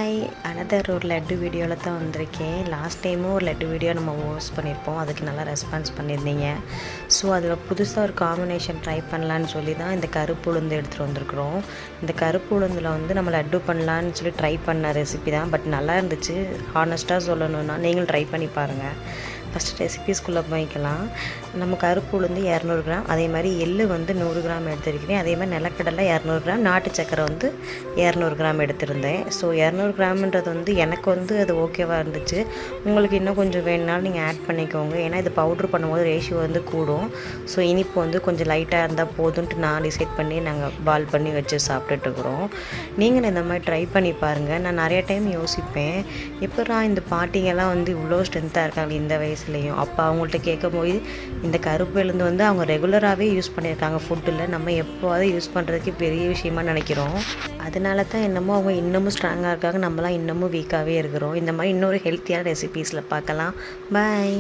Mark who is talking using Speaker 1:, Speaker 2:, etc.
Speaker 1: Hi another ஒரு லட்டு வீடியோவில் தான் வந்திருக்கேன். லாஸ்ட் டைமும் ஒரு லட்டு வீடியோ நம்ம போஸ்ட் பண்ணியிருப்போம். அதுக்கு நல்லா ரெஸ்பான்ஸ் பண்ணியிருந்தீங்க. ஸோ அதில் புதுசாக ஒரு காம்பினேஷன் ட்ரை பண்ணலான்னு சொல்லி தான் இந்த கருப்பு உளுந்து எடுத்துகிட்டு வந்திருக்கிறோம். இந்த கருப்பு உளுந்தில் வந்து நம்ம லட்டு பண்ணலான்னு சொல்லி ட்ரை பண்ண ரெசிபி தான். பட் நல்லா இருந்துச்சு. ஹானஸ்ட்டாக சொல்லணுன்னா நீங்களும் ட்ரை பண்ணி பாருங்கள். ஃபஸ்ட்டு ரெசிபீஸ்குள்ளே போய்க்கலாம். நம்ம கருப்பு உளுந்து 200 கிராம், அதே மாதிரி எள்ளு வந்து 100 கிராம் எடுத்துருக்கிறேன். அதே மாதிரி நிலக்கடலை 200 கிராம், நாட்டு சக்கரை வந்து 200 கிராம் எடுத்திருந்தேன். ஸோ 200 கிராம்ன்றது வந்து எனக்கு வந்து அது ஓகேவாக இருந்துச்சு. உங்களுக்கு இன்னும் கொஞ்சம் வேணுனாலும் நீங்கள் ஆட் பண்ணிக்கோங்க. ஏன்னா இது பவுட்ரு பண்ணும்போது ரேஷியோ வந்து கூடும். ஸோ இனிப்பு வந்து கொஞ்சம் லைட்டாக இருந்தால் போதுன்ட்டு நான் டிசைட் பண்ணி நாங்கள் பால் பண்ணி வச்சு சாப்பிட்டுட்ருக்குறோம். நீங்களும் இந்த மாதிரி ட்ரை பண்ணி பாருங்கள். நான் நிறைய டைம் யோசிப்பேன், எப்படா இந்த பாட்டிங்கெல்லாம் வந்து இவ்வளோ ஸ்ட்ரென்த்தாக இருக்காங்க இந்த வயசுலேயும். அப்போ அவங்கள்ட்ட கேட்கும்போது இந்த கருப்பு உளுந்து வந்து அவங்க ரெகுலராகவே யூஸ் பண்ணியிருக்காங்க ஃபுட்டில். நம்ம எப்போவாவது யூஸ் பண்ணுறதுக்கு பெரிய விஷயமா நினைக்கிறோம். அதனால தான் என்னமோ அவங்க இன்னமும் ஸ்ட்ராங்காக இருக்காங்க, நம்மளாம் இன்னமும் வீக்காகவே இருக்கிறோம். இந்த மாதிரி இன்னொரு ஹெல்த்தியான ரெசிபீஸில் பார்க்கலாம். பாய்.